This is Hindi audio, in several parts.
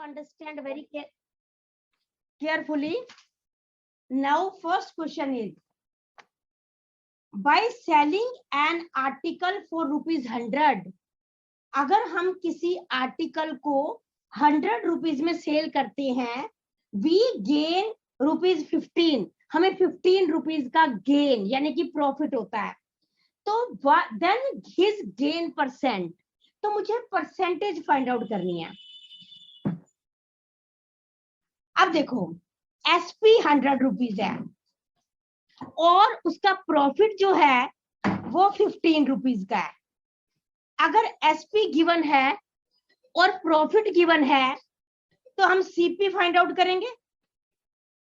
understand very carefully. Now, first question is, by selling an article for ₹100, अगर हम किसी आर्टिकल को 100 रुपीज में सेल करते हैं, we gain ₹15, हमें 15 रुपीज का गेन यानी कि प्रॉफिट होता है. तो देन हिज गेन परसेंट, तो मुझे परसेंटेज फाइंड आउट करनी है. अब देखो, एसपी 100 रुपीज है और उसका प्रॉफिट जो है वो 15 रुपीज का है. अगर एसपी गिवन है और प्रॉफिट गिवन है तो हम सीपी फाइंड आउट करेंगे.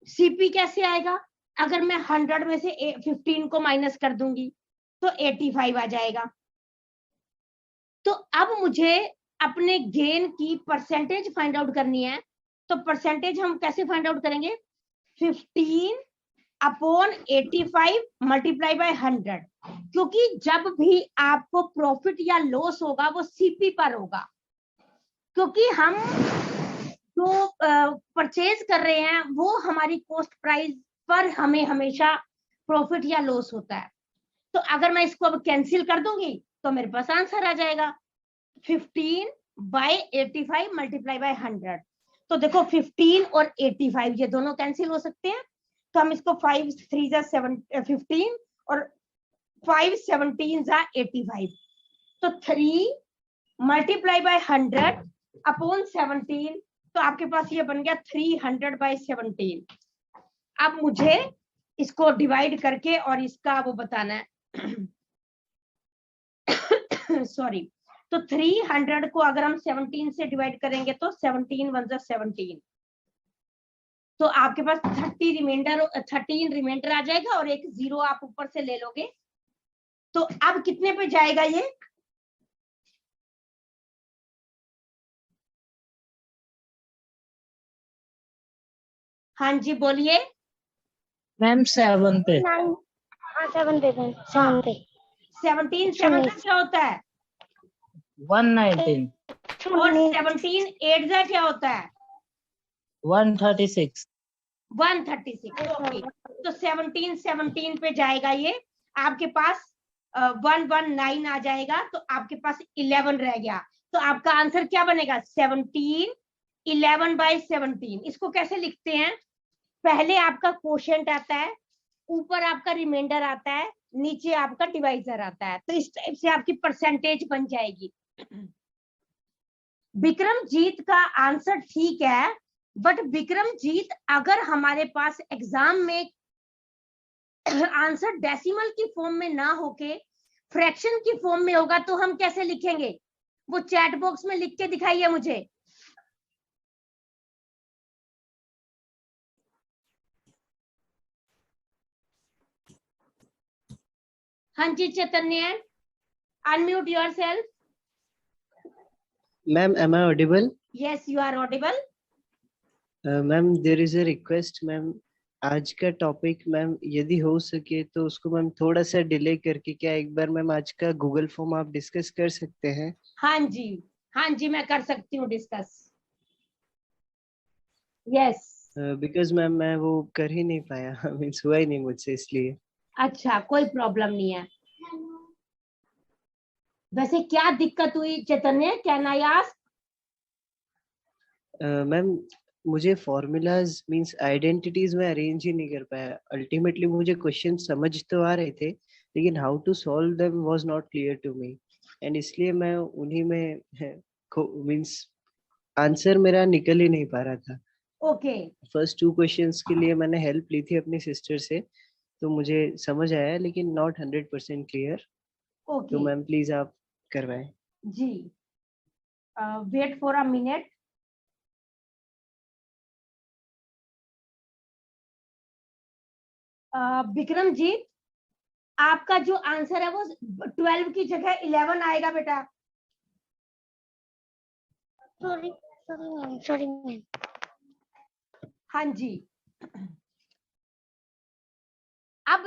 सीपी कैसे आएगा? अगर मैं 100 में से 15 को माइनस कर दूंगी तो 85 आ जाएगा. तो अब मुझे अपने गेन की परसेंटेज फाइंड आउट करनी है. तो परसेंटेज हम कैसे फाइंड आउट करेंगे? 15 अपॉन 85 मल्टीप्लाई बाय 100, क्योंकि जब भी आपको प्रॉफिट या लॉस होगा वो सीपी पर होगा, क्योंकि हम जो परचेज कर रहे हैं वो हमारी कॉस्ट प्राइस पर हमें हमेशा प्रॉफिट या लॉस होता है. तो अगर मैं इसको अब कैंसिल कर दूंगी तो मेरे पास आंसर आ जाएगा 15 बाय 85 मल्टीप्लाई बाय 100. तो देखो 15 और 85 ये दोनों कैंसिल हो सकते हैं, तो हम इसको 5 3 जा 15 और 5 17 जा 85. तो 3 मल्टीप्लाई बाय 100 अपॉन 17, तो आपके पास ये बन गया 300 बाय 17. अब मुझे इसको डिवाइड करके और इसका वो बताना है. सॉरी. तो 300 को अगर हम 17 से डिवाइड करेंगे तो 17 1 जा 17, तो आपके पास 13 रिमाइंडर आ जाएगा और एक 0 आप ऊपर से ले लोगे. तो अब कितने पे जाएगा ये? हाँ जी बोलिए मैम 7 पे. 7 पे 7 पे 17 7 क्या होता है? 119. और 17 8 जा क्या होता है? 136. 136. ओके. तो 17 पे जाएगा ये. आपके पास 119 आ जाएगा, तो आपके पास 11 रह गया. तो आपका आंसर क्या बनेगा? 17 11 बाय 17. इसको कैसे लिखते हैं? पहले आपका क्वोशिएंट आता है, ऊपर आपका रिमाइंडर आता है, नीचे आपका डिवाइजर आता है. तो इस टाइप से आपकी परसेंटेज बन जाएगी. विक्रमजीत का आंसर ठीक है, बट विक्रमजीत अगर हमारे पास एग्जाम में आंसर डेसिमल की फॉर्म में ना होके फ्रैक्शन की फॉर्म में होगा तो हम कैसे लिखेंगे? वो चैट बॉक्स में लिख के दिखाइए मुझे. हाँ जी Chaitanya, unmute yourself. Ma'am, am I audible? Yes, you are audible. Ma'am, there is a request, ma'am. आज का टॉपिक मैम यदि हो सके तो उसको मैम थोड़ा सा डिले करके, क्या एक बार मैम आज का गूगल फॉर्म आप डिस्कस कर सकते हैं? हाँ जी मैं कर सकती हूँ डिस्कस. यस. बिकॉज मैम मैं वो कर ही नहीं पाया, मीन्स हुआ ही नहीं मुझसे, इसलिए. अच्छा, कोई प्रॉब्लम नहीं है. वैसे क्या दिक्कत हुई Chaitanya? Can I ask? Ma'am मुझे फॉर्मूलाज मींस आइडेंटिटीज में अरेंज ही नहीं कर पाया. अल्टीमेटली मुझे क्वेश्चन समझ तो आ रहे थे, लेकिन how to solve them was not clear to me, and इसलिए मैं उन्हीं में मींस आंसर मेरा निकल ही नहीं पा रहा था. ओके. फर्स्ट 2 क्वेश्चंस के लिए मैंने हेल्प ली थी अपनी सिस्टर से, तो मुझे समझ आया, लेकिन नॉट 100% क्लियर. तो मैम प्लीज आप करवाएं. जी. Wait for a minute. Vikram ji, आपका जो आंसर है वो 12 की जगह 11 आएगा बेटा. Sorry ma'am. हाँ जी. अब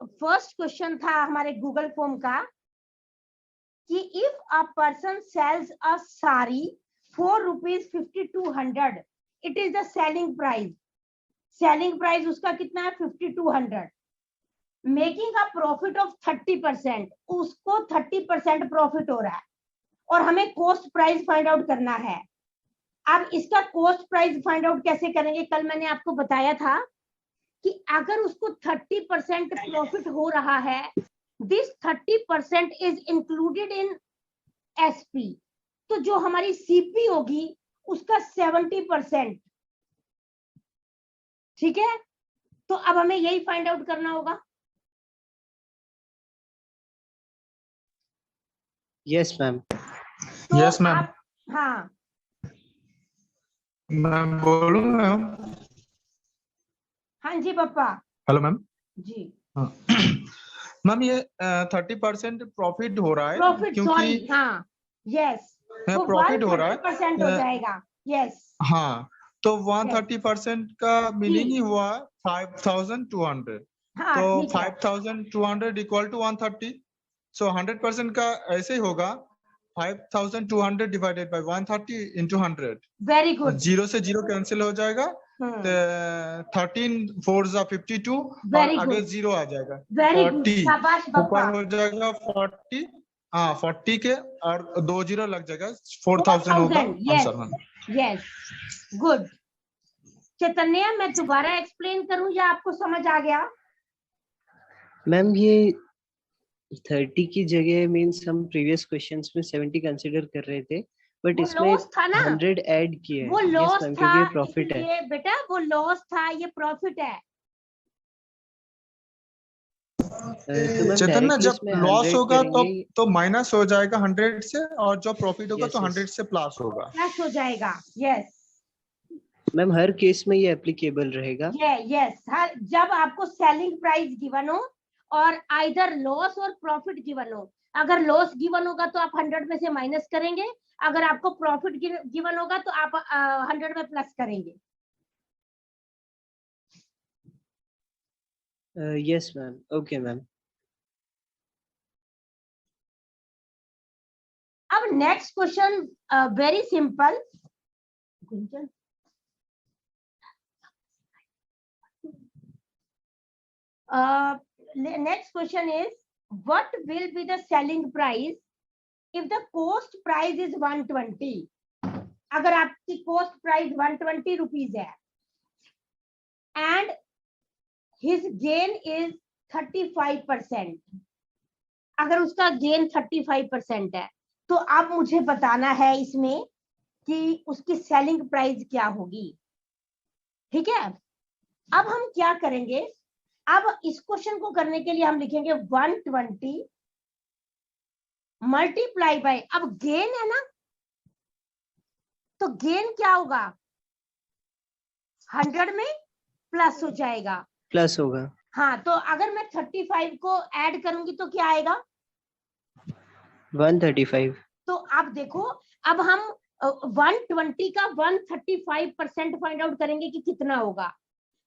फर्स्ट क्वेश्चन था हमारे गूगल फॉर्म का कि if a person sells a sari 4,5200 it is the selling price. Selling price उसका कितना है 5200। मेकिंग अ प्रॉफिट ऑफ 30%, उसको 30% प्रॉफिट हो रहा है और हमें कॉस्ट प्राइस फाइंड आउट करना है। अब इसका कॉस्ट प्राइस फाइंड आउट कैसे करेंगे? कल मैंने आपको बताया था कि अगर उसको 30% प्रॉफिट हो रहा है, this 30% is included in SP, तो जो हमारी सीपी होगी उसका 70%। ठीक है, तो अब हमें यही फाइंड आउट करना होगा। Yes ma'am. तो यस मैम। हाँ मैं बोलूँ मैम? हाँ जी पापा हेलो मैम। जी। हाँ मैम, ये 30% प्रॉफिट हो रहा है प्रॉफिट, क्योंकि सॉरी, हाँ यस, वो प्रॉफिट हो रहा है 130% हो जाएगा। यस, हाँ, तो 130% का मीनिंग ही हुआ 5200। हाँ तो ठीक है, 5200 इक्वल टू 130, सो 100% का ऐसे ही होगा 5200 divided by 130 into 100। Very good, zero से जीरो कैंसिल हो जाएगा, 13 4 52 और Very आगे good. जीरो आ जाएगा वेरी गुड, 40, शाबाश ऊपर पापा। हो जाएगा 40। हाँ 40 के और 2 जीरो लग जाएगा, 4000 होगा 4000, yes answer ma'am. Yes, good. Chaitanya, मैं दोबारा एक्सप्लेन करूं या आपको समझ आ गया? मैम ये 30 की जगह मीन्स हम प्रीवियस क्वेश्चंस में 70 कंसीडर कर रहे थे, बट वो इसमें लॉस था ना, 100 ऐड किए वो हैं। यस लॉस मैम, था, क्योंकि ये प्रॉफिट है। इसलिए बेटा वो लॉस था, ये प्रॉफिट है। तो मैम चेतन, डायरेक्टली जब इसमें लॉस 100 होगा करेंगे। तो माइनस हो जाएगा 100 से, और जो प्रॉफिट होगा Yes, तो yes. 100 से प्लस होगा। प्लस हो जाएगा। यस मैम हर केस में ये एप्लीकेबल रहेगा। यस, हर जब आपको सेलिंग प्राइस गिवन हो और आइदर लॉस और प्रॉफिट गिवन हो, अगर लॉस गिवन होगा तो आप 100 में से माइनस करेंगे, अगर आपको प्रॉफिट गिवन होगा तो आप 100 में प्लस करेंगे। Yes ma'am, okay ma'am. अब next question very simple. Next question is what will be the selling price if the cost price is 120। अगर आपकी कॉस्ट प्राइस 120 रुपीज है एंड हिज गेन इज 35%, अगर उसका गेन 35% है, तो अब मुझे बताना है इसमें कि उसकी सेलिंग प्राइस क्या होगी। ठीक है, अब हम क्या करेंगे? अब इस क्वेश्चन को करने के लिए हम लिखेंगे 120 मल्टीप्लाई बाय, अब गेन है ना, तो गेन क्या होगा 100 में प्लस हो जाएगा, प्लस होगा। हाँ, तो अगर मैं 35 को ऐड करूंगी तो क्या आएगा 135। तो आप देखो, अब हम 120 का 135% फाइंड आउट करेंगे कि कितना होगा।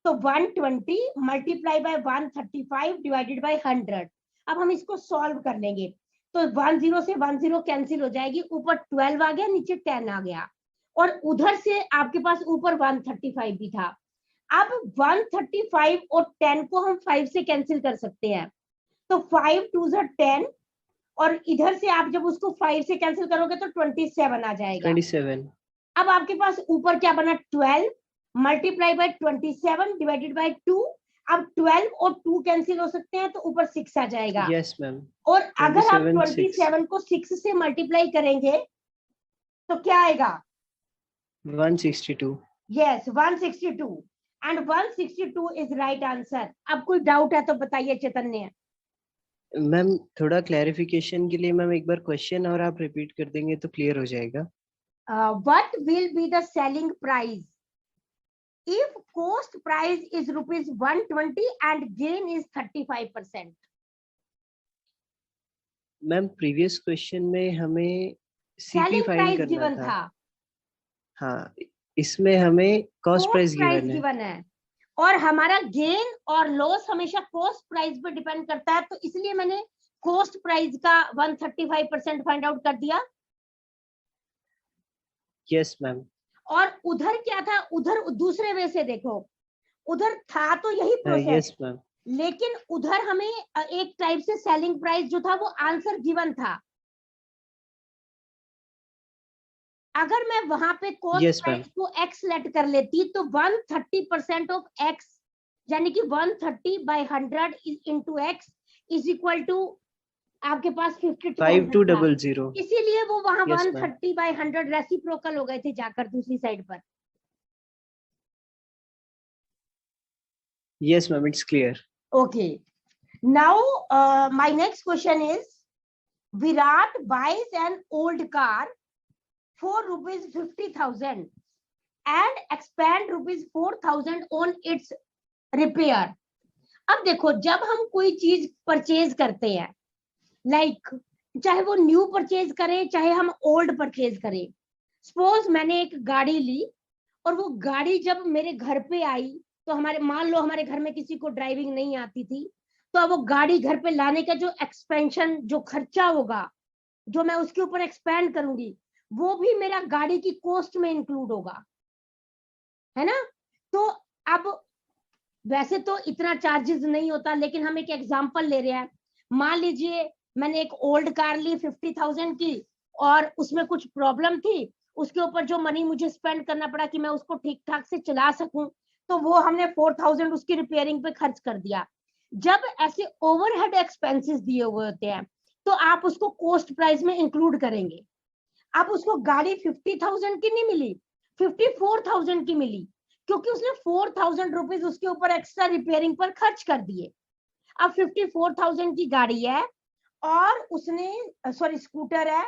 तो 120 मल्टीप्लाई बाय 135 डिवाइडेड बाय 100। अब हम इसको सॉल्व कर लेंगे, तो 10 से 10 कैंसिल हो जाएगी, ऊपर 12 आ गया, नीचे 10 आ गया, और उधर से आपके पास ऊपर 135 भी था। अब 135 और 10 को हम 5 से कैंसिल कर सकते हैं, तो 5 2 10, और इधर से आप जब उसको 5 से कैंसिल करोगे तो 27 आ जाएगा। 27। अब आपके पास ऊपर क्या बना 12 मल्टीप्लाई बाय 27 डिवाइडेड बाय 2। अब 12 और 2 कैंसिल हो सकते हैं, तो ऊपर 6 आ जाएगा। Yes ma'am. और अगर आप 27 27 को 6 से मल्टीप्लाई करेंगे तो क्या आएगा 162। Yes 162, and 162 is right answer. अब कोई डाउट है तो बताइए चैतन्य। मैम थोड़ा क्लैरिफिकेशन के लिए मैम एक बार क्वेश्चन और आप रिपीट कर देंगे तो क्लियर हो जाएगा। What will be the selling price if cost price is rupees 120 and gain is 35%? Ma'am previous question में हमें सीपी सेलिंग फाइंड प्राइस करना गिवन था। था, हाँ, इसमें हमें कॉस्ट प्राइस गिवन है। गिवन है, और हमारा गेन और लॉस हमेशा कॉस्ट प्राइस पे डिपेंड करता है, तो इसलिए मैंने कॉस्ट प्राइस का 135% फाइंड आउट कर दिया। Yes, ma'am. और उधर क्या था, उधर दूसरे वे से देखो, उधर था तो यही प्रोसेस, Yes, ma'am. लेकिन उधर हमें एक टाइप से सेलिंग प्राइस जो था वो आंसर गिवन था। अगर मैं वहां पे कॉस्ट Yes, ma'am. प्राइस को x लेट कर लेती तो 130% ऑफ x यानी कि 130 by 100 into x is equal to आपके पास 5200 5200. इसीलिए वो वहां Yes, ma'am. 130 by 100 रेसिप्रोकल हो गए थे जाकर दूसरी साइड पर। Yes, ma'am. It's clear. Okay. Now, my next question is, Virat buys an old car for rupees 50,000 and expend rupees 4,000 on its repair. अब देखो, जब हम कोई चीज परचेज करते हैं, लाइक चाहे वो न्यू परचेज करें चाहे हम ओल्ड परचेज करें, सपोज मैंने एक गाड़ी ली और वो गाड़ी जब मेरे घर पे आई तो हमारे, मान लो हमारे घर में किसी को ड्राइविंग नहीं आती थी, तो अब वो गाड़ी घर पे लाने का जो एक्सपेंशन, जो खर्चा होगा, जो मैं उसके ऊपर एक्सपेंड करूंगी, वो भी मेरा गाड़ी की कॉस्ट में इंक्लूड होगा, है ना। तो अब वैसे तो इतना चार्जेस नहीं होता, लेकिन हम एक एग्जांपल ले रहे हैं। मान लीजिए मैंने एक ओल्ड कार ली 50,000 की और उसमें कुछ प्रॉब्लम थी, उसके ऊपर जो मनी मुझे स्पेंड करना पड़ा कि मैं उसको ठीक ठाक से चला सकूं, तो वो हमने 4,000 उसकी रिपेयरिंग पे खर्च कर दिया। जब ऐसे ओवरहेड एक्सपेंसेस दिए हुए होते हैं तो आप उसको कॉस्ट प्राइस में इंक्लूड करेंगे। अब उसको गाड़ी 50,000 की नहीं मिली, 54,000 की मिली, क्योंकि उसने 4,000 रुपीज उसके ऊपर एक्स्ट्रा रिपेयरिंग पर खर्च कर दिए। अब 54,000 की गाड़ी है और उसने, सॉरी स्कूटर है,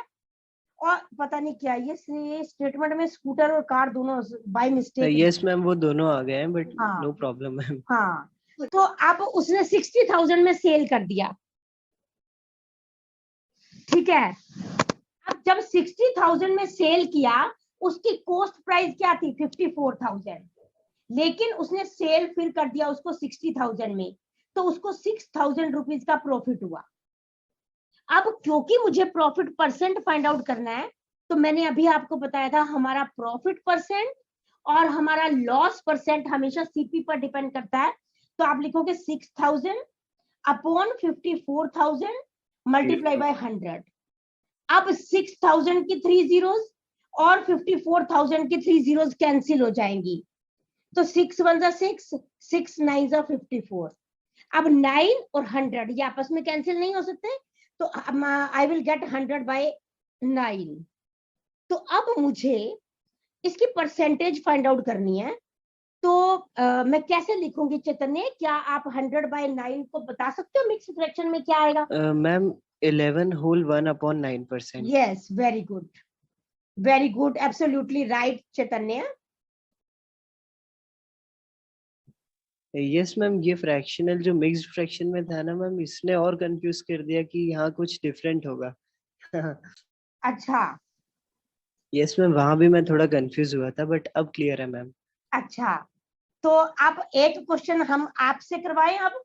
और पता नहीं क्या ये स्टेटमेंट में स्कूटर और कार दोनों बाय मिस्टेक। Yes, ma'am. वो दोनों आ गए हैं, but हाँ। no problem, ma'am. हाँ, तो अब उसने 60,000 में सेल कर दिया, ठीक है। अब जब 60,000 में सेल किया, उसकी कॉस्ट प्राइस क्या थी 54,000, लेकिन उसने सेल फिर कर दिया उसको 60,000 में, तो उसको 6,000 रुपीज का प्रॉफिट हुआ। अब क्योंकि मुझे प्रॉफिट परसेंट फाइंड आउट करना है, तो मैंने अभी आपको बताया था हमारा प्रॉफिट परसेंट और हमारा लॉस परसेंट हमेशा सीपी पर डिपेंड करता है। तो आप लिखोगे 6,000 अपॉन 54,000 मल्टीप्लाई बाय 100। अब 6,000 की 3 जीरोस और 54,000 की 3 जीरोस कैंसिल हो जाएंगी, तो 6 1 जा 6, 6 9 जा 54। अब 9 और 100 ये आपस में कैंसिल नहीं हो सकते, तो आई विल गेट 100 बाय 9। तो अब मुझे इसकी परसेंटेज फाइंड आउट करनी है, तो मैं कैसे लिखूंगी चैतन्य, क्या आप 100 बाय 9 को बता सकते हो मिक्स फ्रैक्शन में क्या आएगा? Ma'am, 11 whole 1 upon 9%. Yes, very good, absolutely right Chaitanya. Yes, ma'am. ये फ्रैक्शनल जो मिक्स्ड फ्रैक्शन में था ना मैम, इसने और कंफ्यूज कर दिया कि यहाँ कुछ डिफरेंट होगा। अच्छा यस मैम, वहां भी मैं थोड़ा कंफ्यूज हुआ था, बट अब क्लियर है मैम। अच्छा, तो अब एक क्वेश्चन हम आपसे करवाएं अब।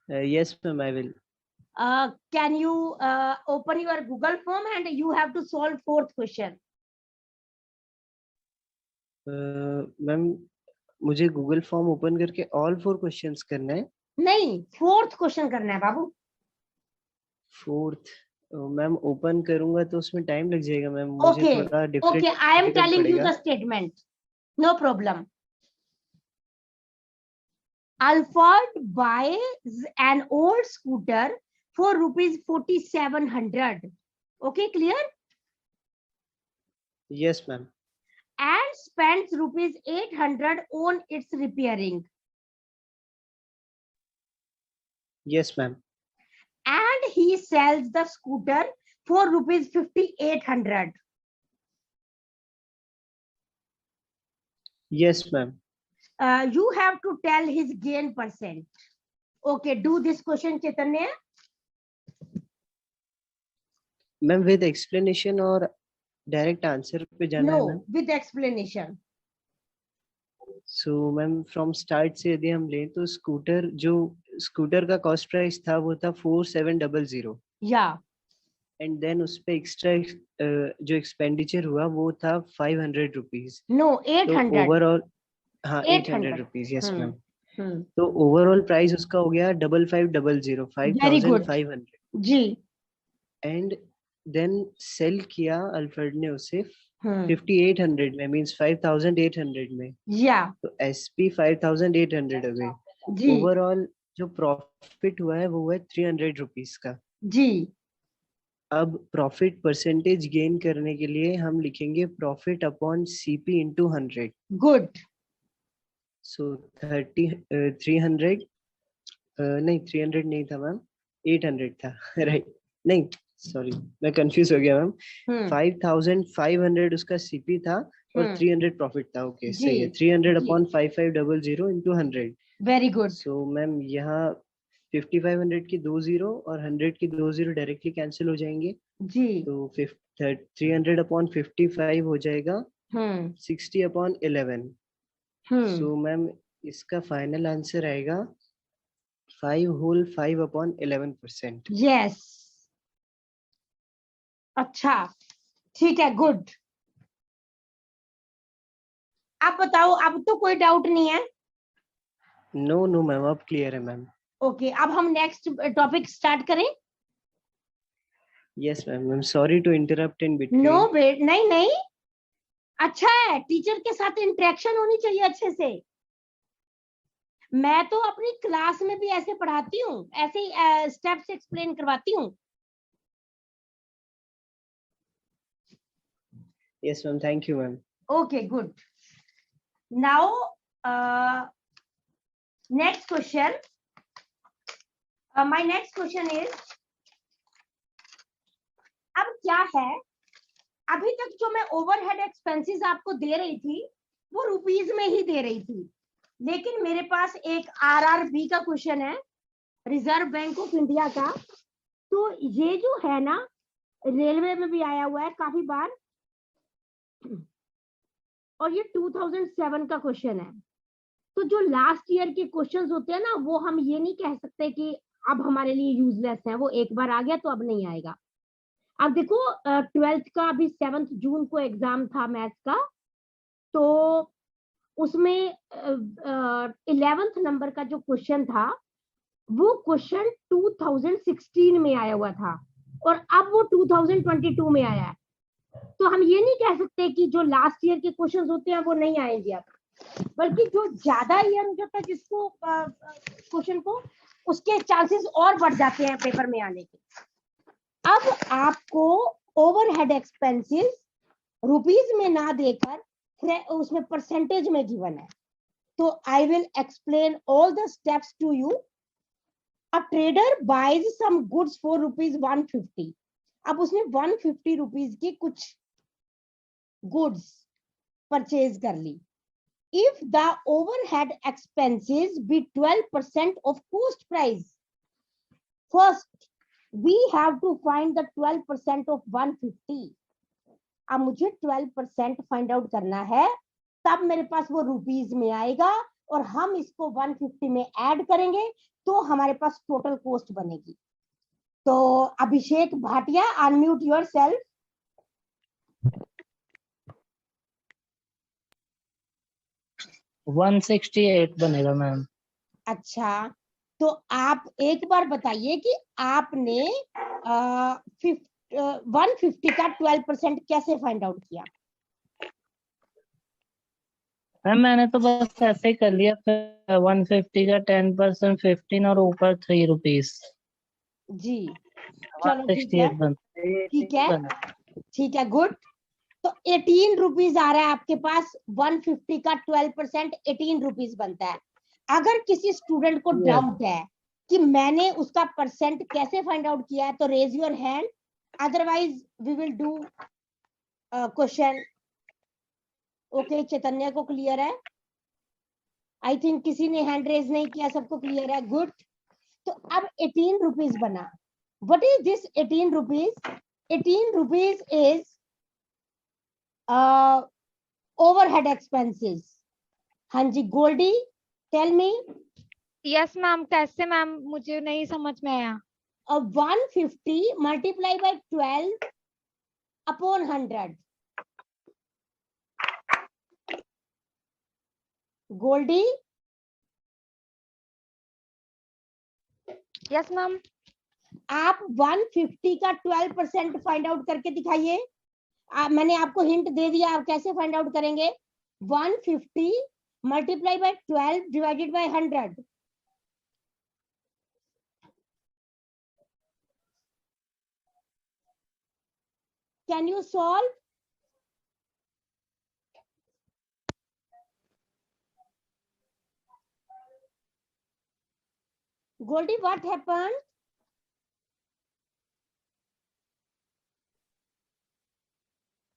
Yes ma'am, I will. Can you open your Google form and you have to solve 4th question. Ma'am, मुझे गूगल फॉर्म ओपन करके ऑल 4 क्वेश्चंस करना है? नहीं, 4th क्वेश्चन करना है बाबू। 4th मैम, ओपन करूंगा तो उसमें टाइम लग जाएगा मैम, मुझे थोड़ा different. Okay, I am telling you the statement, no problem. Alfred buys an old scooter for rupees 4,700. Okay, clear? Yes ma'am. And spends rupees 800 on its repairing. Yes ma'am. And he sells the scooter for rupees 5,800. Yes ma'am. You have to tell his gain percent. Okay, do this question Chaitanya. Ma'am, with explanation or direct answer पे जाना है No, ma'am? with explanation. So ma'am, from start से यदि हम लें तो स्कूटर का कॉस्ट प्राइस था वो था 4,700. Yeah. एंड देन उस पे एक्स्ट्रा जो एक्सपेंडिचर हुआ वो था 500 रुपीज। नो तो 800। ओवरऑल हाँ 800 800 रुपीज, यस मैम। हम्म, तो ओवरऑल प्राइस उसका हो गया 5500, वेरी गुड 5500। जी। एंड देन सेल किया अल्फ्रेड ने उसे हम्म 5800 में, मींस 5800 में। या तो एसपी 5800 हो गए। जी ओवरऑल जो प्रॉफिट हुआ है वो हुआ है 300 रुपीज का। जी अब प्रॉफिट परसेंटेज गेन करने के लिए हम लिखेंगे profit upon CP into 100। Good. So 300 नहीं 300 नहीं था मैम, 800 था राइट नहीं सॉरी मैं कंफ्यूज हो गया मैम। 5500 उसका सीपी था और 300 प्रॉफिट था। ओके जी, सही है। 300 जी। Upon 5500 into 100। Very good so ma'am यहाँ 5500 की 2 जीरो और 100 की 2 जीरो डायरेक्टली कैंसिल हो जाएंगे। जी। तो 300 अपॉन 55 हो जाएगा 60 अपॉन 11। सो मैम इसका फाइनल आंसर आएगा 5 होल 5 अपॉन 11%। यस अच्छा ठीक है गुड। आप बताओ, अब तो कोई डाउट नहीं है? नो नो मैम अब क्लियर है मैम। ओके अब हम नेक्स्ट टॉपिक स्टार्ट करें। Yes ma'am, I am sorry to interrupt in between. No बेट नहीं नहीं, अच्छा है, टीचर के साथ इंटरेक्शन होनी चाहिए अच्छे से। मैं तो अपनी क्लास में भी ऐसे पढ़ाती हूँ, ऐसे ही स्टेप्स एक्सप्लेन करवाती हूँ। Yes ma'am, thank you ma'am. Okay, good. Now, next question. My next question is, अब क्या है, अभी तक जो मैं ओवरहेड एक्सपेंसेस आपको दे रही थी वो रुपीज में ही दे रही थी, लेकिन मेरे पास एक RRB का क्वेश्चन है, रिजर्व बैंक ऑफ इंडिया का। तो ये जो है ना, रेलवे में भी आया हुआ है काफी बार, और ये 2007 का क्वेश्चन है। तो जो लास्ट ईयर के क्वेश्चंस होते हैं ना, वो हम ये नहीं कह सकते कि अब हमारे लिए यूजलेस है, वो एक बार आ गया तो अब नहीं आएगा। अब देखो 12th का अभी 7 जून को एग्जाम था मैथ्स का, तो उसमें 11th नंबर का जो क्वेश्चन था वो क्वेश्चन 2016 में आया हुआ था, और अब वो 2022 में आया है। तो हम ये नहीं कह सकते कि जो लास्ट ईयर के क्वेश्चंस होते हैं वो नहीं आएंगे अब, बल्कि जो ज्यादा ईयर हो जाता है जिसको क्वेश्चन को, उसके चांसेस और बढ़ जाते हैं पेपर में आने के। अब आपको ओवरहेड एक्सपेंसेस रुपीज में ना देकर उसमें परसेंटेज में गिवन है, तो I will explain all the steps to you. A trader buys some goods for ₹150। अब उसने 150 रुपीज की कुछ गुड्स परचेज कर ली। If the overhead expenses be 12% of cost price, first we have to find the 12% of 150. अब मुझे 12% फाइंड आउट करना है, तब मेरे पास वो रुपीज में आएगा और हम इसको 150 में ऐड करेंगे तो हमारे पास टोटल कॉस्ट बनेगी। तो अभिषेक भाटिया, अनम्यूट योरसेल्फ। 168 बनेगा मैम। अच्छा, तो आप एक बार बताइए कि आपने 150 का 12% कैसे फाइंड आउट किया? मैम मैंने तो बस ऐसे ही कर लिया, 150 का 10% 15 और ऊपर 3 रुपीज। जी चलो ठीक है, 168 बनता ठीक है, ठीक है, गुड। तो 18 रुपीज आ रहा है आपके पास, 150 का 12% 18 रुपीज बनता है। अगर किसी स्टूडेंट को Yes. डाउट है कि मैंने उसका परसेंट कैसे फाइंड आउट किया है, तो raise your hand, otherwise we will do question. Okay, Chaitanya को क्लियर है? आई थिंक किसी ने हैंड रेज नहीं किया, सबको क्लियर है, गुड। तो अब 18 रुपीज बना। What is this 18 rupees? 18 rupees is overhead expenses. हाँ जी, Goldy tell me. Yes ma'am, कैसे मैम? मुझे नहीं समझ में आया। और 150 multiply by 12 upon 100। Goldy, yes ma'am. आप 150 का 12% फाइंड आउट करके दिखाइए। मैंने आपको हिंट दे दिया, आप कैसे फाइंड आउट करेंगे। 150 multiply by 12 divided by 100। Can you solve? Goldie, what happened?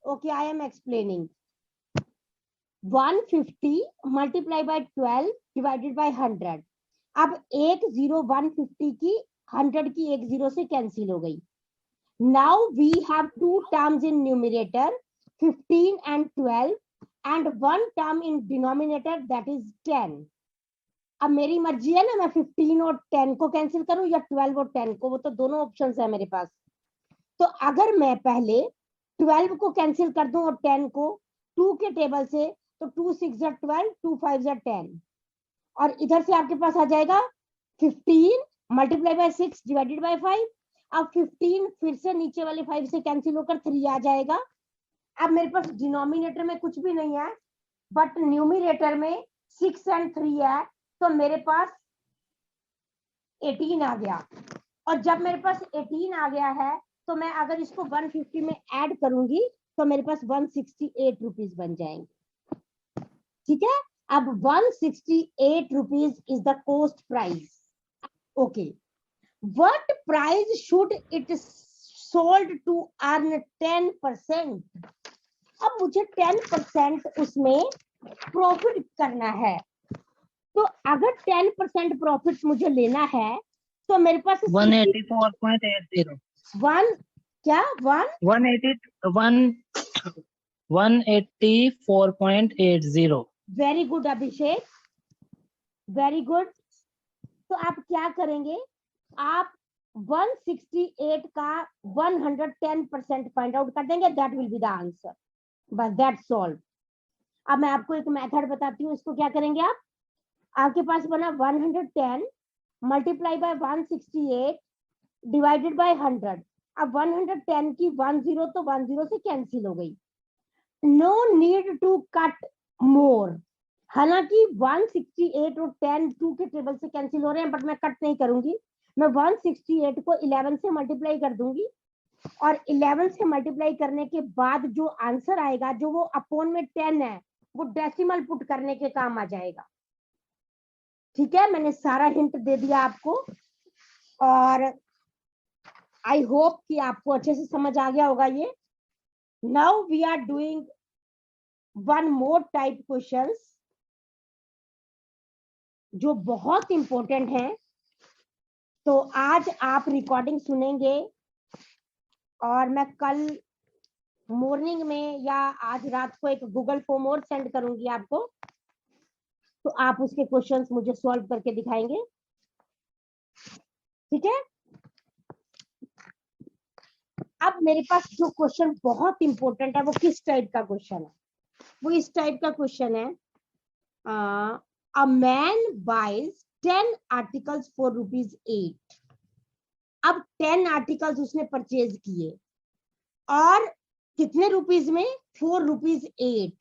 Okay, I am explaining. 150 multiply by 12 divided by 100. अब एक 0 150 की 100 की एक 0 से कैंसिल हो गई। Now we have two terms in numerator, 15 and 12, and one term in denominator, that is 10. अब मेरी मर्जी है ना, मैं 15 और 10 को कैंसिल करूं या 12 और 10 को, वो तो दोनों ऑप्शंस है मेरे पास। तो अगर मैं पहले 12 को कैंसिल कर दूं और 10 को 2 के टेबल से, तो 2 6 जा 12, 2 5 जा 10, और इधर से आपके पास आ जाएगा 15 मल्टीप्लाई बाय 6 डिवाइडेड बाय 5। अब 15 फिर से नीचे वाले 5 से कैंसिल होकर 3 आ जाएगा। अब मेरे पास डिनोमिनेटर में कुछ भी नहीं है, बट न्यूमरेटर में 6 और 3 है, तो मेरे पास 18 आ गया। और जब मेरे पास 18 आ गया है, तो मैं अगर इसको 150 में ऐड करूंगी तो मेरे पास 168 रुपीज बन जाएंगे। ठीक है, अब 168 rupees is the cost price. Okay, what price should it sold to earn 10%? अब मुझे 10% उसमें प्रॉफिट करना है। तो अगर 10% प्रॉफिट मुझे लेना है, तो मेरे पास 184.80 क्या 184.80। वेरी गुड अभिषेक, वेरी गुड। तो आप क्या करेंगे, आप 168 का 110% फाइंड आउट कर देंगे, that will be the answer, बस दैट्स ऑल। अब मैं आपको एक मेथड बताती हूँ, इसको क्या करेंगे आप, आपके पास बना 110 मल्टीप्लाई बाय 168 डिवाइडेड बाय 100। अब 110 की 10 तो 10 से कैंसिल हो गई। नो नीड टू कट मोर। हालांकि 168 और 10 2 के टेबल से कैंसिल हो रहे हैं, बट मैं कट नहीं करूंगी। मैं 168 को 11 से मल्टीप्लाई कर दूंगी, और 11 से मल्टीप्लाई करने के बाद जो आंसर आएगा, जो वो अपॉन में 10 है, वो डेसिमल पुट करने के काम आ जाएगा। ठीक है, मैंने सारा हिंट दे दिया आपको, और आई होप कि आपको अच्छे से समझ आ गया होगा ये। Now we are doing one more type questions जो बहुत इंपॉर्टेंट है। तो आज आप रिकॉर्डिंग सुनेंगे, और मैं कल मॉर्निंग में या आज रात को एक गूगल फॉर्म और सेंड करूंगी आपको, तो आप उसके क्वेश्चंस मुझे सॉल्व करके दिखाएंगे। ठीक है, अब मेरे पास जो क्वेश्चन बहुत इंपॉर्टेंट है, वो किस टाइप का क्वेश्चन है, वो इस टाइप का क्वेश्चन है। A man buys 10 articles for ₹8। अब 10 आर्टिकल्स उसने परचेज किए, और कितने रुपीज में, ₹4।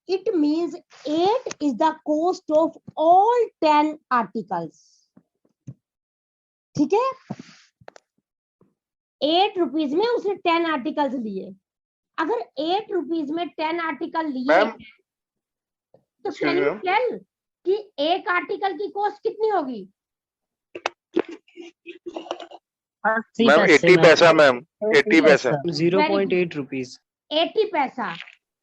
It means 8 is the cost of all 10 articles. ठीक है, 8 रुपीज में उसने 10 आर्टिकल्स लिए। अगर 8 रुपीज में 10 आर्टिकल लिए, तो कैन यू टेल कि एक आर्टिकल की कॉस्ट कितनी होगी? मैम 80 पैसा, मैम 80 पैसा, 0.8 रुपीज। 80 पैसा,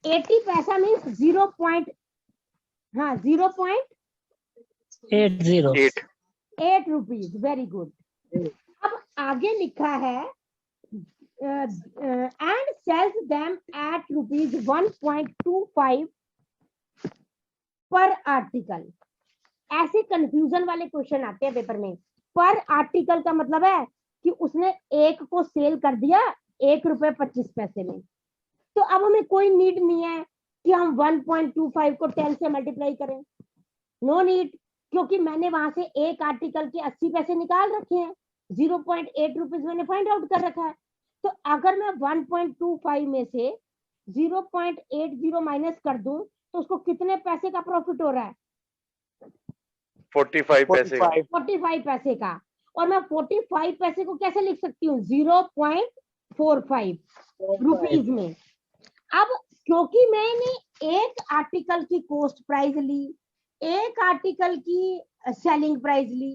80 पैसा मीन्स 0.8 रुपीज। Very good. अब आगे लिखा है एंड सेल्स देम एट ₹1.25 पर आर्टिकल। ऐसे कंफ्यूजन वाले क्वेश्चन आते हैं पेपर में। पर आर्टिकल का मतलब है कि उसने एक को सेल कर दिया 1 रुपए 25 पैसे में, तो अब हमें कोई नीड नहीं है कि हम 1.25 को 10 से मल्टीप्लाई करें, नो नीड, क्योंकि मैंने वहां से एक आर्टिकल के 80 पैसे निकाल रखे हैं, 0.8 रुपीज मैंने फाइंड आउट कर रखा है। तो अगर मैं 1.25 में से 0.80 माइनस कर दूं तो उसको कितने पैसे का प्रॉफिट हो रहा है? 45 पैसे का। 45 पैसे का। और मैं 45 पैसे को कैसे लिख सकती हूँ? 0.45 रुपीज में। अब क्योंकि मैंने एक आर्टिकल की कॉस्ट प्राइस ली, एक आर्टिकल की सेलिंग प्राइस ली,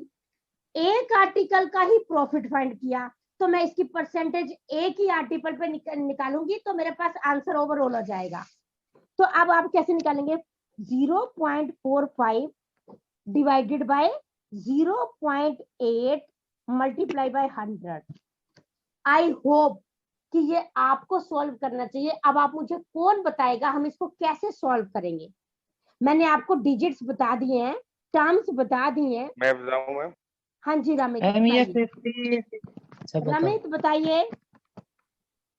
एक आर्टिकल का ही प्रॉफिट फाइंड किया, तो मैं इसकी परसेंटेज एक ही आर्टिकल पे निकालूंगी तो मेरे पास आंसर ओवरऑल हो जाएगा। तो अब आप कैसे निकालेंगे? 0.45 divided by 0.8 multiply by 100। I hope कि ये आपको सॉल्व करना चाहिए। अब आप मुझे कौन बताएगा हम इसको कैसे सॉल्व करेंगे? मैंने आपको डिजिट्स बता दिए हैं, टर्म्स बता दिए हैं। मैं बताऊं मैम? हाँ जी रमित मैम ये बताइए। 50 रमित बताइए।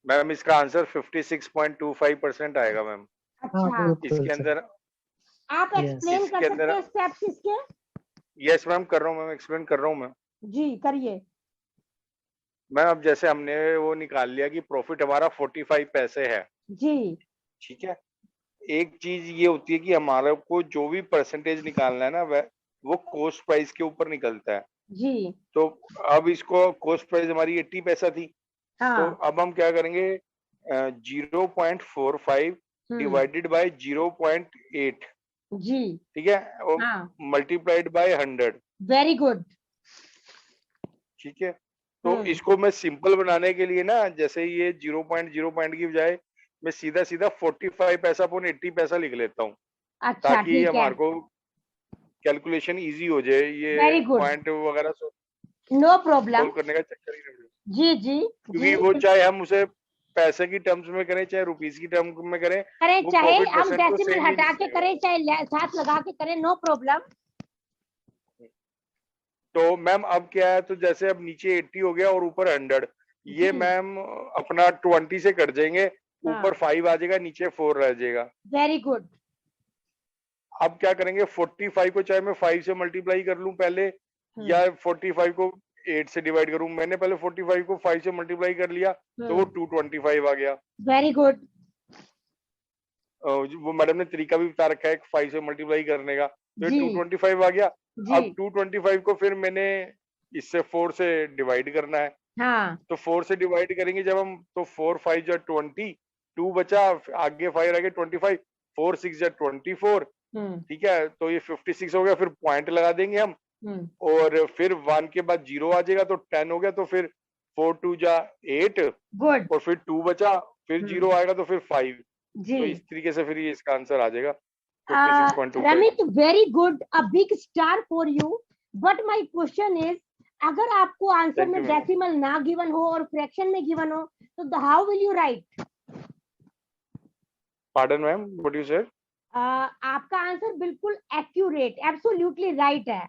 मैम इसका आंसर 56.25% आएगा मैम। अच्छा, इसके अंदर आप Yes. एक्सप्लेन कर इसके सकते अंदर हैं स्टेप्स इसके? यस मैम कर रहा हूँ मैम, एक्सप्लेन कर रहा हूँ मैम। जी करिए। मैम अब जैसे हमने वो निकाल लिया कि प्रॉफिट हमारा 45 पैसे है, जी ठीक है। एक चीज ये होती है कि हमारे को जो भी परसेंटेज निकालना है ना वो कॉस्ट प्राइस के ऊपर निकलता है। जी तो अब इसको कॉस्ट प्राइस हमारी 80 पैसा थी, तो हाँ अब हम क्या करेंगे 0.45 डिवाइडेड बाय 0.8, जी ठीक है, और हाँ मल्टीप्लाइड बाय 100, वेरी गुड। ठीक है। तो इसको मैं सिंपल बनाने के लिए ना, जैसे ये 0.0 की बजाय मैं सीधा सीधा 45 पैसा अपॉन 80 पैसा लिख लेता हूँ, अच्छा ताकि ठीक है, हमारे को कैलकुलेशन इजी हो जाए, ये Very good. पॉइंट वगैरह नो प्रॉब्लम। सोल्व करने का चक्कर ही नहीं पड़े। जी जी क्योंकि जी वो चाहे हम उसे पैसे की टर्म्स में करें चाहे रुपीस की टर्म्स में करें, करें, वो चाहे प्रॉफिट हम परसेंट तो डेसिमल सेम ही हटा के निकलेगा। करें चाहे साथ लगा के करें, नो प्रॉब्लम। तो मैम अब क्या है, तो जैसे अब नीचे 80 हो गया और ऊपर 100, ये जी। मैम अपना 20 से कट जाएंगे, हाँ। ऊपर 5 आ जाएगा, नीचे 4 रह जाएगा। Very good. अब क्या करेंगे, 45 को चाहे मैं 5 से मल्टीप्लाई कर लूं पहले, या 45 को 8 से डिवाइड करूं। मैंने पहले 45 को 5 से मल्टीप्लाई कर लिया तो वो 225 आ गया। Very good. वो मैडम ने तरीका भी बता रखा है 5 से मल्टीप्लाई करने का, तो जी। 225 आ गया। जी अब 225 को फिर मैंने इससे 4 से डिवाइड करना है, हाँ तो 4 से डिवाइड करेंगे जब हम, तो 4 5 जा 20, 2 बचा, आगे 5 आगे 25, 4 6 जा 24, ठीक है। तो ये 56 हो गया, फिर पॉइंट लगा देंगे हम, और फिर 1 के बाद 0 आ जाएगा तो 10 हो गया, तो फिर 4 2 जा 8, गुड और फिर 2 बचा, फिर 0 आएगा तो फिर 5। जी। तो इस तरीके से फिर ये इसका आंसर आ जाएगा 56.25। Ramit very good, a big star for you. But my question is, अगर आपको आंसर Thank में you, ma'am. डेसिमल ना गिवन हो और फ्रैक्शन में गिवन हो, तो how will you right? Pardon ma'am, what you said? आपका आंसर बिल्कुल एक्यूरेट, एब्सोल्युटली राइट है,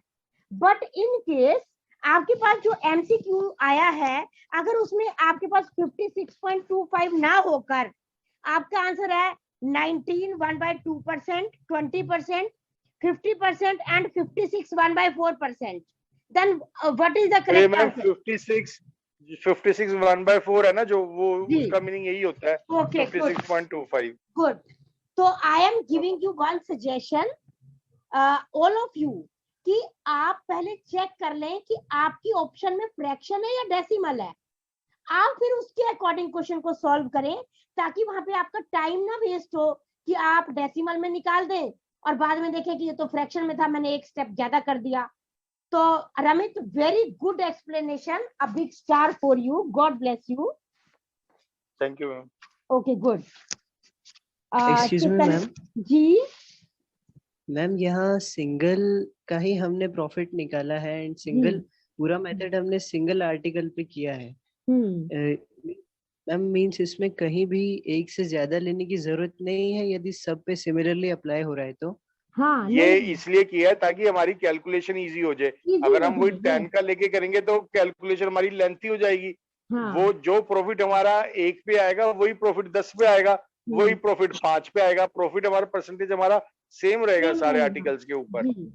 बट इन केस आपके पास जो एमसीक्यू आया है, अगर उसमें आपके पास 56.25 ना होकर आपका आंसर है 19 1/2%, 20%, 50% and 56 1/4%, then what is the ये करेक्ट मैम आंसर? 56 1/4 है ना, जो वो जी। उसका मीनिंग यही होता है, ओके गुड 56.25। गुड। तो I am giving you one suggestion, all of you, कि आप पहले चेक कर लें कि आपकी ऑप्शन में फ्रैक्शन है या डेसिमल है। आप फिर उसके अकॉर्डिंग क्वेश्चन को सॉल्व करें, ताकि वहां पे आपका टाइम ना वेस्ट हो कि आप डेसिमल में निकाल दें और बाद में देखें कि ये तो फ्रैक्शन में था, मैंने एक स्टेप ज्यादा कर दिया। तो Ramit, very good explanation, a big star for you, God bless you. Thank you ma'am. Okay good. Excuse me ma'am, जी मैम यहाँ सिंगल का ही हमने प्रॉफिट निकाला है, एंड सिंगल पूरा मेथड हमने सिंगल आर्टिकल पे किया है मैम। मींस इसमें कहीं भी एक से ज्यादा लेने की जरूरत नहीं है, यदि सब पे सिमिलरली अप्लाई हो रहा है तो? हाँ ये नहीं, इसलिए किया है ताकि हमारी कैलकुलेशन इजी हो जाए। easy अगर हो हम वही जाएगी। 10 का लेके करेंगे तो कैलकुलेशन हमारी लेंथी हो जाएगी। हाँ वो जो प्रॉफिट हमारा 1 पे आएगा वही प्रॉफिट 10 पे आएगा, वही प्रॉफिट 5 पे आएगा। प्रॉफिट हमारा परसेंटेज हमारा सेम रहेगा same सारे रहेगा। आर्टिकल्स के ऊपर। जी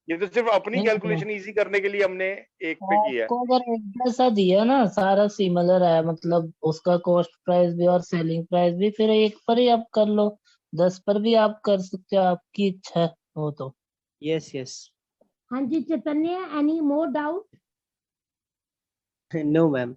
ये तो सिर्फ अपनी नहीं, कैलकुलेशन इजी करने के लिए हमने एक पे किया है। आपको अगर एक जैसा दिया ना, सारा सिमिलर है, मतलब उसका कॉस्ट प्राइस भी और सेलिंग प्राइस भी, फिर एक पर ही आप कर लो, 10 पर भी आप कर सकते हो, आपकी इच्छा हो तो। Yes, yes. हाँ जी Chaitanya, any more doubt? No, ma'am.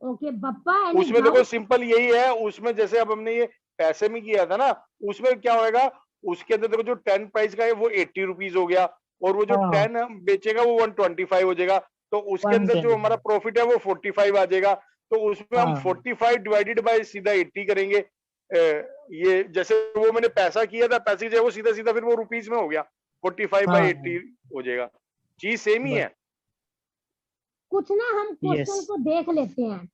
Okay Bappa, any उसमें देखो डाउट? सिंपल यही है, उसमें जैसे अब हमने ये पैसे में किया था ना, उसमें क्या होएगा, उसके अंदर देखो जो 10 प्राइस का है वो 80 रुपीज हो गया, और वो जो हाँ। 10 हम बेचेगा वो 125 हो जाएगा। तो उसके अंदर जो 110 हमारा प्रॉफिट है वो 45 आ जाएगा। तो उसमें हम हाँ। 45 डिवाइडेड बाय सीधा 80 करेंगे। ये जैसे वो मैंने पैसा किया था, पैसे की जगह वो सीधा सीधा फिर वो रुपीज में हो गया, 45 बाय हाँ। 80 हो जाएगा। चीज सेम ही है। कुछ ना हम क्वेश्चन Yes. को देख लेते हैं।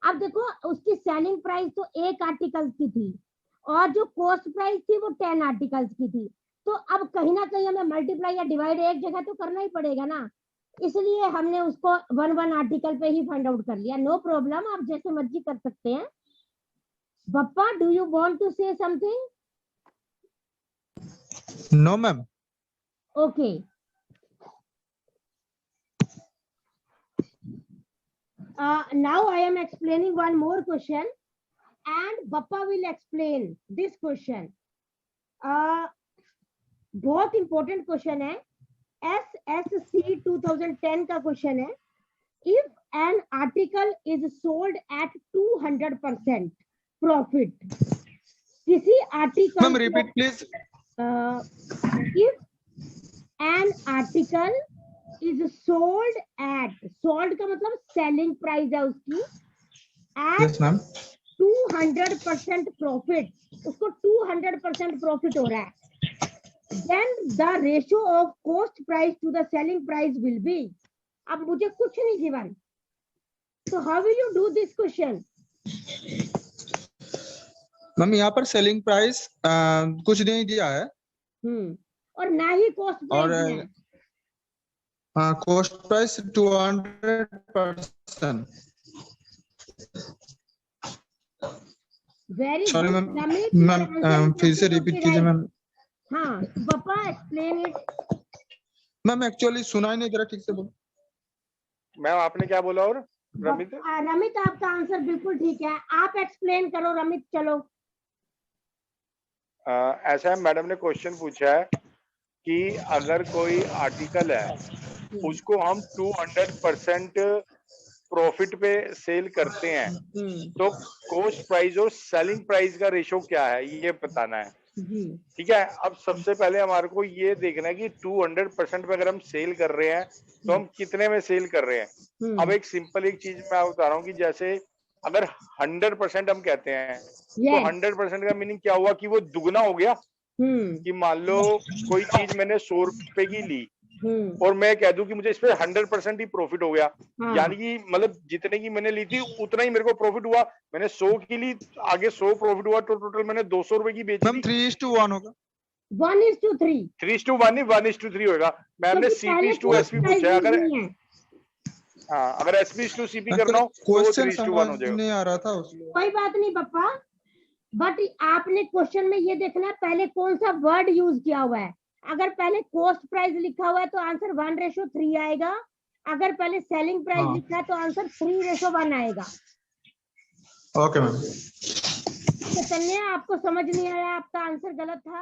अब देखो उसकी सेलिंग प्राइस तो 1 आर्टिकल की थी, और जो कॉस्ट प्राइस थी वो 10 आर्टिकल्स की थी। तो अब कहीं ना कहीं हमें मल्टीप्लाई या डिवाइड एक जगह तो करना ही पड़ेगा ना, इसलिए हमने उसको 1 आर्टिकल पे ही फाइंड आउट कर लिया। नो प्रॉब्लम, आप जैसे मर्जी कर सकते हैं। Bappa, do you want to say something? No, ma'am. Okay. Now I am explaining one more question, and Bappa will explain this question. बहुत important question है, SSC 2010 का question है। If an article is sold at 200% profit, किसी article Ma'am, repeat please. if an article is sold at, sold का मतलब selling price है उसकी, at Yes, ma'am. 200% profit, उसको 200% profit हो रहा है, then the ratio of cost price to the selling price will be, अब मुझे कुछ नहीं given, so how will you do this question? Ma'am यहाँ पर सेलिंग प्राइस कुछ नहीं दिया है, और ना ही कॉस्ट और प्राइस है। Cost price 200%। Very sorry good ma'am, Ramit, ma'am फिर से रिपीट कीजिए मैम। हाँ पापा एक्सप्लेन इट। मैम एक्चुअली सुना ही नहीं दे रहा, ठीक से बोलो। मैम आपने क्या बोला? और रमित? रमित आपका आंसर बिल्कुल ठीक है, आप एक्सप्लेन करो रमित। चलो ऐसा है, मैडम ने क्वेश्चन पूछा है कि अगर कोई आर्टिकल है उसको हम 200% प्रॉफिट पे सेल करते हैं, तो कॉस्ट प्राइस और सेलिंग प्राइस का रेशो क्या है ये बताना है। ठीक है, अब सबसे पहले हमारे को ये देखना है कि 200% पे अगर हम सेल कर रहे हैं तो हम कितने में सेल कर रहे हैं। अब एक सिंपल एक चीज मैं बता रहा हूँ कि जैसे अगर 100% हम कहते हैं तो 100% का मीनिंग क्या हुआ कि वो दुगना हो गया। कि मान लो कोई चीज मैंने 100 रुपए की ली और मैं कह दूं कि मुझे इस पे 100% ही प्रॉफिट हो गया, यानी कि मतलब जितने की मैंने ली थी उतना ही मेरे को प्रॉफिट हुआ। मैंने 100 की ली, आगे 100 प्रॉफिट हुआ, तो टोटल मैंने 200 रुपए की बेची। मैम 3:1 होगा। 1:3। 3:1 नहीं 1:3 होगा। मैम ने CP/SP पूछा है, अगर हाँ अगर SP/CP करना हो तो 3:1 हो जाएगा। नहीं आ रहा था उसमें। कोई बात नहीं पापा, बट आपने क्वेश्चन में ये देखना है पहले कौन सा वर्ड यूज किया हुआ है। अगर पहले कॉस्ट प्राइस लिखा हुआ है तो आंसर 1:3 आएगा, अगर पहले सेलिंग प्राइस लिखा है तो आंसर 3:1 आएगा। Okay ma'am. चैतन्य आपको समझ नहीं आया, आपका आंसर गलत था।